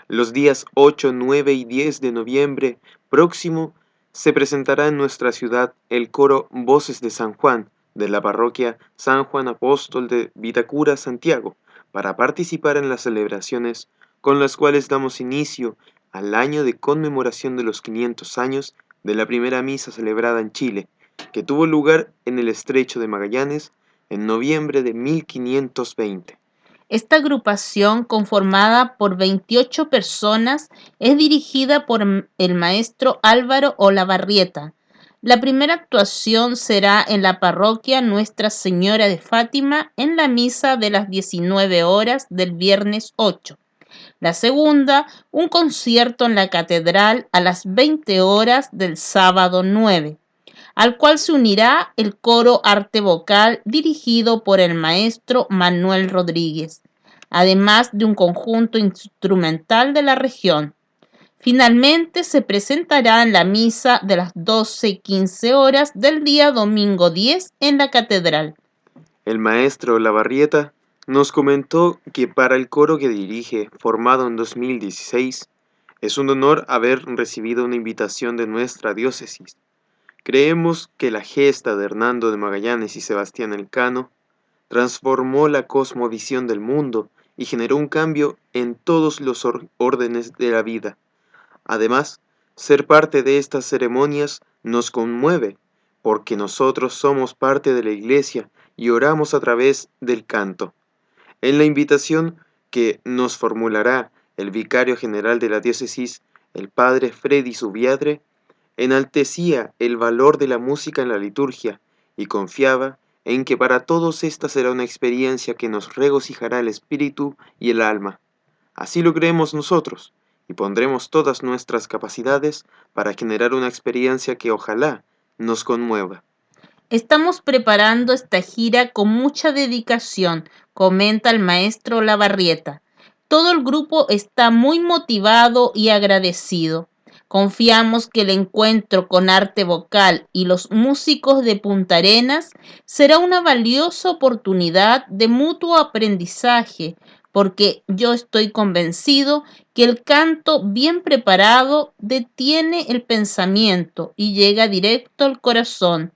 Speaker 3: Los días 8, 9 y 10 de noviembre próximo se presentará en nuestra ciudad el coro Voces de San Juan de la parroquia San Juan Apóstol de Vitacura, Santiago, para participar en las celebraciones con las cuales damos inicio al año de conmemoración de los 500 años de la primera misa celebrada en Chile, que tuvo lugar en el Estrecho de Magallanes en noviembre de 1520.
Speaker 2: Esta agrupación, conformada por 28 personas, es dirigida por el maestro Álvaro Olavarrieta. La primera actuación será en la parroquia Nuestra Señora de Fátima en la misa de las 19 horas del viernes 8. La segunda, un concierto en la catedral a las 20 horas del sábado 9, al cual se unirá el coro arte vocal dirigido por el maestro Manuel Rodríguez, además de un conjunto instrumental de la región. Finalmente se presentará en la misa de las 12:15 horas del día domingo 10 en la catedral.
Speaker 3: El maestro Lavarrieta nos comentó que para el coro que dirige, formado en 2016, es un honor haber recibido una invitación de nuestra diócesis. Creemos que la gesta de Hernando de Magallanes y Sebastián Elcano transformó la cosmovisión del mundo y generó un cambio en todos los órdenes de la vida. Además, ser parte de estas ceremonias nos conmueve, porque nosotros somos parte de la Iglesia y oramos a través del canto. En la invitación que nos formulará el vicario general de la diócesis, el padre Freddy Zubiadre, enaltecía el valor de la música en la liturgia y confiaba en que para todos esta será una experiencia que nos regocijará el espíritu y el alma. Así lo creemos nosotros, y pondremos todas nuestras capacidades para generar una experiencia que ojalá nos conmueva.
Speaker 2: Estamos preparando esta gira con mucha dedicación, comenta el maestro Lavarrieta. Todo el grupo está muy motivado y agradecido. Confiamos que el encuentro con Arte Vocal y los músicos de Punta Arenas será una valiosa oportunidad de mutuo aprendizaje, porque yo estoy convencido que el canto bien preparado detiene el pensamiento y llega directo al corazón,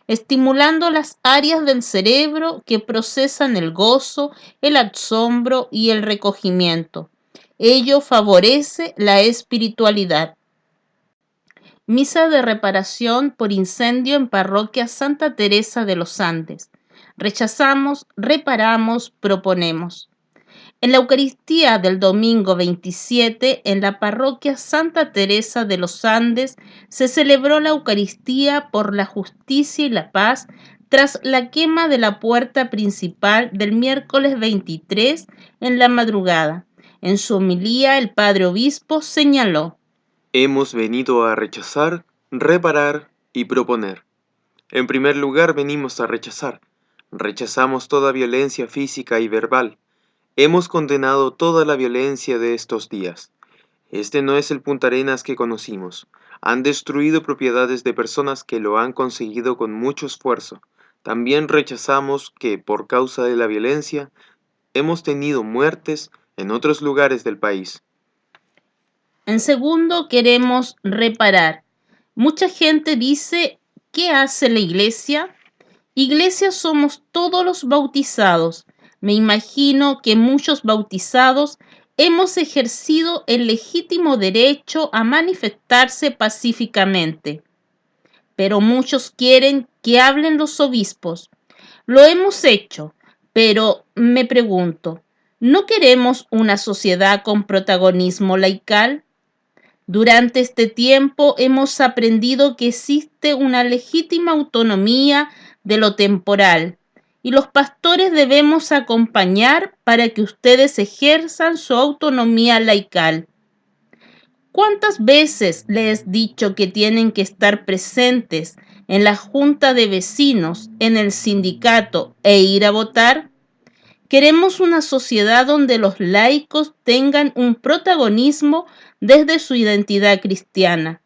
Speaker 2: estimulando las áreas del cerebro que procesan el gozo, el asombro y el recogimiento. Ello favorece la espiritualidad. Misa de reparación por incendio en parroquia Santa Teresa de los Andes. Rechazamos, reparamos, proponemos. En la Eucaristía del domingo 27, en la parroquia Santa Teresa de los Andes, se celebró la Eucaristía por la justicia y la paz tras la quema de la puerta principal del miércoles 23 en la madrugada. En su homilía, el padre obispo señaló:
Speaker 3: Hemos venido a rechazar, reparar y proponer. En primer lugar, venimos a rechazar. Rechazamos toda violencia física y verbal. Hemos condenado toda la violencia de estos días. Este no es el Punta Arenas que conocimos. Han destruido propiedades de personas que lo han conseguido con mucho esfuerzo. También rechazamos que, por causa de la violencia, hemos tenido muertes en otros lugares del país.
Speaker 2: En segundo, queremos reparar. Mucha gente dice: ¿qué hace la iglesia? Iglesia somos todos los bautizados. Me imagino que muchos bautizados hemos ejercido el legítimo derecho a manifestarse pacíficamente, pero muchos quieren que hablen los obispos. Lo hemos hecho, pero me pregunto, ¿no queremos una sociedad con protagonismo laical? Durante este tiempo hemos aprendido que existe una legítima autonomía de lo temporal y los pastores debemos acompañar para que ustedes ejerzan su autonomía laical. ¿Cuántas veces les he dicho que tienen que estar presentes en la junta de vecinos, en el sindicato e ir a votar? Queremos una sociedad donde los laicos tengan un protagonismo desde su identidad cristiana.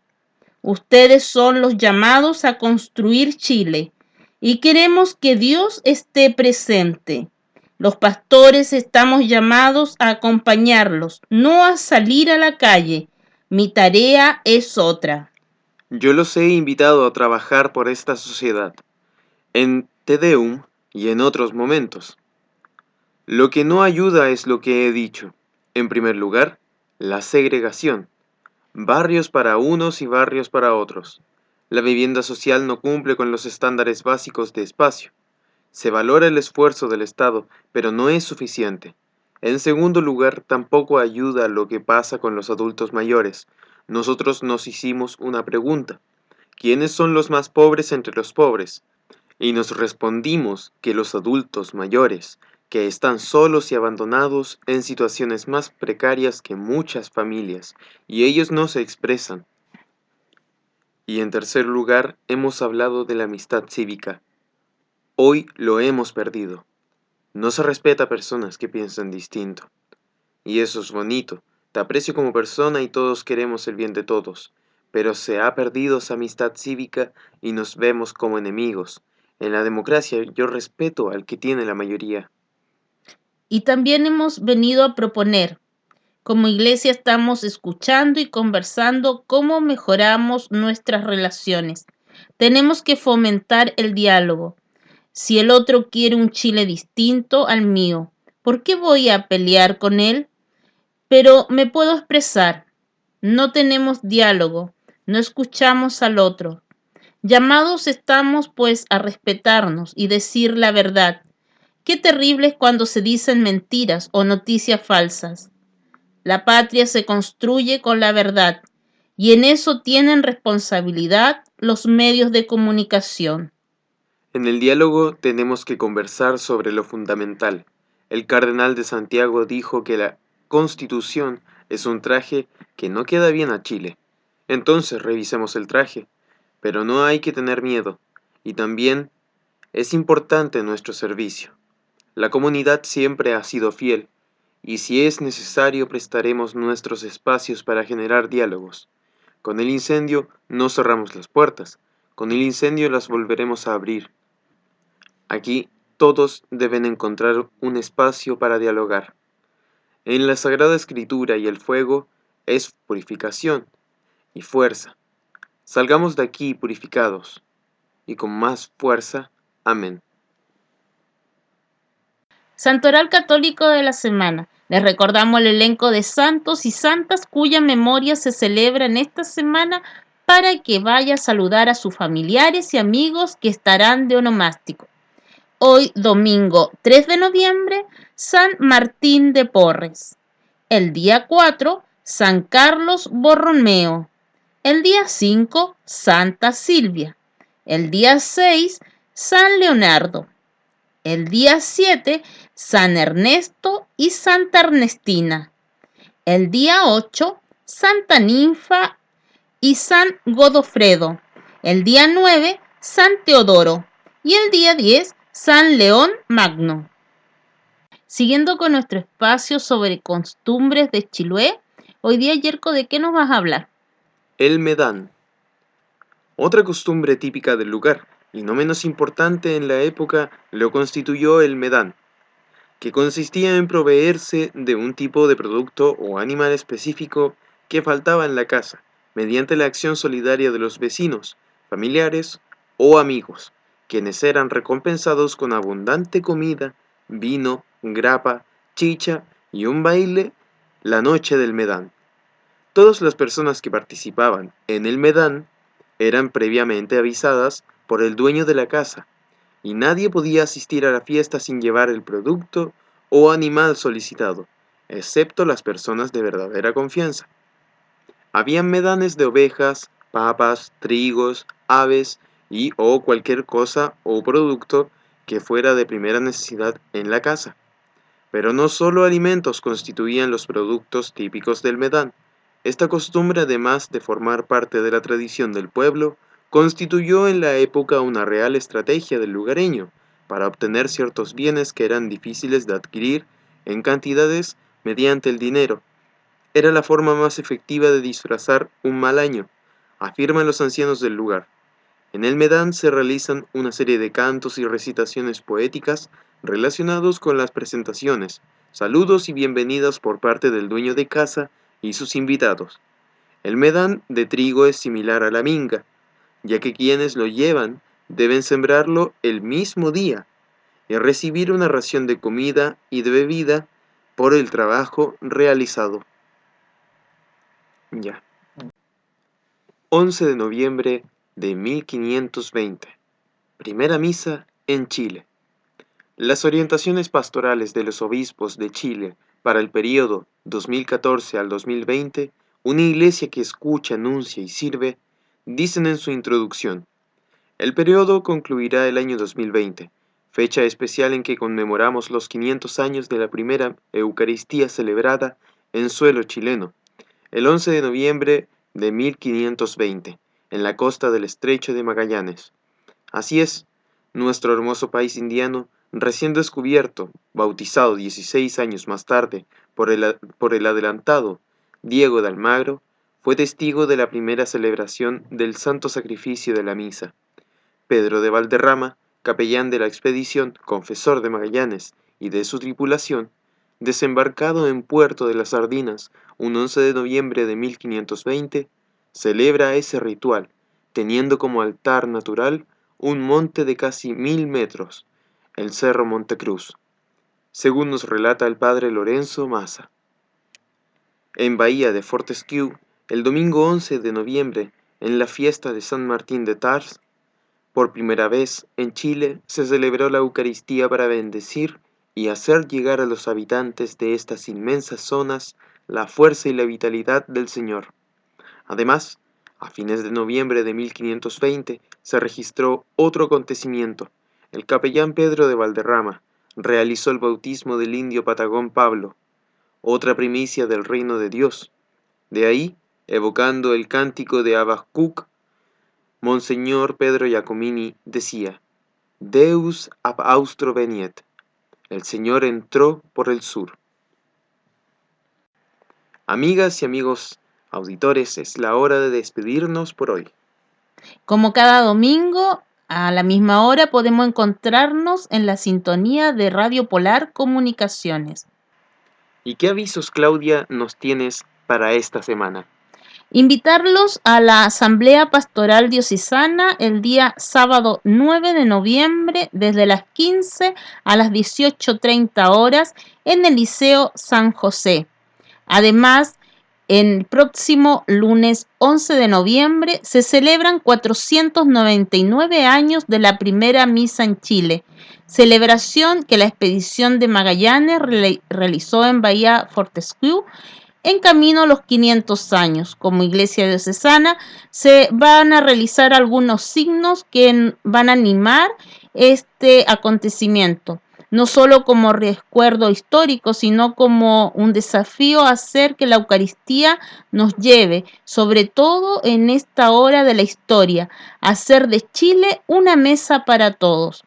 Speaker 2: Ustedes son los llamados a construir Chile y queremos que Dios esté presente. Los pastores estamos llamados a acompañarlos, no a salir a la calle. Mi tarea es otra.
Speaker 3: Yo los he invitado a trabajar por esta sociedad, en Te Deum y en otros momentos. Lo que no ayuda es lo que he dicho. En primer lugar, la segregación. Barrios para unos y barrios para otros. La vivienda social no cumple con los estándares básicos de espacio. Se valora el esfuerzo del Estado, pero no es suficiente. En segundo lugar, tampoco ayuda lo que pasa con los adultos mayores. Nosotros nos hicimos una pregunta: ¿quiénes son los más pobres entre los pobres? Y nos respondimos que los adultos mayores, que están solos y abandonados en situaciones más precarias que muchas familias, y ellos no se expresan. Y en tercer lugar, hemos hablado de la amistad cívica. Hoy lo hemos perdido. No se respeta a personas que piensan distinto. Y eso es bonito. Te aprecio como persona y todos queremos el bien de todos. Pero se ha perdido esa amistad cívica y nos vemos como enemigos. En la democracia yo respeto al que tiene la mayoría.
Speaker 2: Y también hemos venido a proponer. Como iglesia estamos escuchando y conversando cómo mejoramos nuestras relaciones. Tenemos que fomentar el diálogo. Si el otro quiere un Chile distinto al mío, ¿por qué voy a pelear con él? Pero me puedo expresar. No tenemos diálogo, no escuchamos al otro. Llamados estamos pues a respetarnos y decir la verdad. Qué terrible es cuando se dicen mentiras o noticias falsas. La patria se construye con la verdad y en eso tienen responsabilidad los medios de comunicación.
Speaker 3: En el diálogo tenemos que conversar sobre lo fundamental. El cardenal de Santiago dijo que la Constitución es un traje que no queda bien a Chile. Entonces revisemos el traje, pero no hay que tener miedo. Y también es importante nuestro servicio. La comunidad siempre ha sido fiel, y si es necesario prestaremos nuestros espacios para generar diálogos. Con el incendio no cerramos las puertas, con el incendio las volveremos a abrir. Aquí todos deben encontrar un espacio para dialogar. En la Sagrada Escritura y el fuego es purificación y fuerza. Salgamos de aquí purificados y con más fuerza. Amén.
Speaker 2: Santoral Católico de la Semana. Les recordamos el elenco de santos y santas cuya memoria se celebra en esta semana para que vaya a saludar a sus familiares y amigos que estarán de onomástico. Hoy, domingo 3 de noviembre, San Martín de Porres. El día 4, San Carlos Borromeo. El día 5, Santa Silvia. El día 6, San Leonardo. El día 7, San Ernesto y Santa Ernestina. El día 8, Santa Ninfa y San Godofredo. El día 9, San Teodoro. Y el día 10, San León Magno. Siguiendo con nuestro espacio sobre costumbres de Chiloé, hoy día, Yerko, ¿de qué nos vas a hablar?
Speaker 3: El Medán. Otra costumbre típica del lugar, y no menos importante en la época, lo constituyó el Medán, que consistía en proveerse de un tipo de producto o animal específico que faltaba en la casa, mediante la acción solidaria de los vecinos, familiares o amigos, quienes eran recompensados con abundante comida, vino, grapa, chicha y un baile la noche del Medán. Todas las personas que participaban en el Medán eran previamente avisadas por el dueño de la casa, y nadie podía asistir a la fiesta sin llevar el producto o animal solicitado, excepto las personas de verdadera confianza. Habían medanes de ovejas, papas, trigos, aves y o cualquier cosa o producto que fuera de primera necesidad en la casa. Pero no solo alimentos constituían los productos típicos del Medán. Esta costumbre, además de formar parte de la tradición del pueblo, constituyó en la época una real estrategia del lugareño para obtener ciertos bienes que eran difíciles de adquirir en cantidades mediante el dinero. Era la forma más efectiva de disfrazar un mal año, afirman los ancianos del lugar. En el Medán se realizan una serie de cantos y recitaciones poéticas relacionados con las presentaciones, saludos y bienvenidas por parte del dueño de casa y sus invitados. El Medán de trigo es similar a la minga, ya que quienes lo llevan deben sembrarlo el mismo día y recibir una ración de comida y de bebida por el trabajo realizado. Ya. 11 de noviembre de 1520. Primera misa en Chile. Las orientaciones pastorales de los obispos de Chile para el período 2014 al 2020, una iglesia que escucha, anuncia y sirve, dicen en su introducción: el periodo concluirá el año 2020, fecha especial en que conmemoramos los 500 años de la primera Eucaristía celebrada en suelo chileno, el 11 de noviembre de 1520, en la costa del Estrecho de Magallanes. Así es, nuestro hermoso país indiano, recién descubierto, bautizado 16 años más tarde por el adelantado Diego de Almagro, fue testigo de la primera celebración del santo sacrificio de la misa. Pedro de Valderrama, capellán de la expedición, confesor de Magallanes y de su tripulación, desembarcado en Puerto de las Sardinas un 11 de noviembre de 1520, celebra ese ritual, teniendo como altar natural un monte de casi 1000 metros, el Cerro Montecruz, según nos relata el padre Lorenzo Massa. En Bahía de Fortescue, el domingo 11 de noviembre, en la fiesta de San Martín de Tours, Por primera vez en Chile se celebró la Eucaristía para bendecir y hacer llegar a los habitantes de estas inmensas zonas la fuerza y la vitalidad del Señor. Además, a fines de noviembre de 1520 se registró otro acontecimiento. El capellán Pedro de Valderrama realizó el bautismo del indio patagón Pablo, otra primicia del reino de Dios. De ahí, evocando el cántico de Habacuc, Monseñor Pedro Giacomini decía: Deus ab austro veniet, el Señor entró por el sur. Amigas y amigos auditores, es la hora de despedirnos por hoy.
Speaker 2: Como cada domingo, a la misma hora podemos encontrarnos en la sintonía de Radio Polar Comunicaciones.
Speaker 3: ¿Y qué avisos, Claudia, nos tienes para esta semana?
Speaker 2: Invitarlos a la Asamblea Pastoral Diocesana el día sábado 9 de noviembre desde las 15 a las 18:30 horas en el Liceo San José. Además, el próximo lunes 11 de noviembre se celebran 499 años de la primera misa en Chile, celebración que la expedición de Magallanes realizó en Bahía Fortescue en camino a los 500 años. Como iglesia diocesana se van a realizar algunos signos que van a animar este acontecimiento, no solo como recuerdo histórico, sino como un desafío a hacer que la Eucaristía nos lleve, sobre todo en esta hora de la historia, a hacer de Chile una mesa para todos.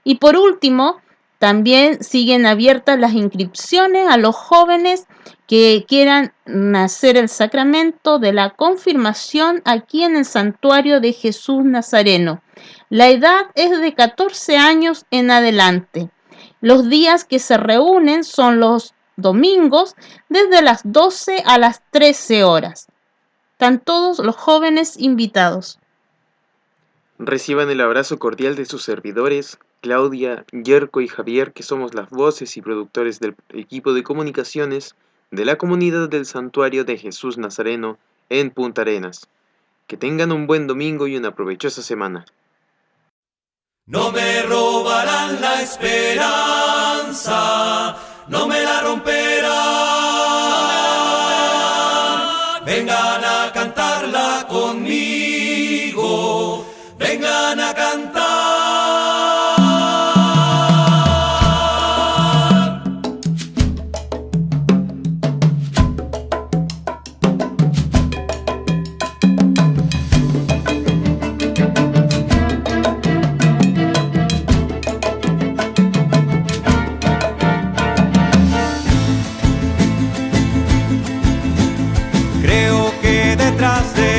Speaker 2: Y por último, también siguen abiertas las inscripciones a los jóvenes que quieran hacer el sacramento de la confirmación aquí en el Santuario de Jesús Nazareno. La edad es de 14 años en adelante. Los días que se reúnen son los domingos desde las 12 a las 13 horas. Están todos los jóvenes invitados.
Speaker 3: Reciban el abrazo cordial de sus servidores, Claudia, Yerko y Javier, que somos las voces y productores del equipo de comunicaciones de la comunidad del Santuario de Jesús Nazareno en Punta Arenas. Que tengan un buen domingo y una provechosa semana.
Speaker 1: No me robarán la esperanza, no me la romperán. Vengan a cantarla conmigo, vengan a cantar. Creo que detrás de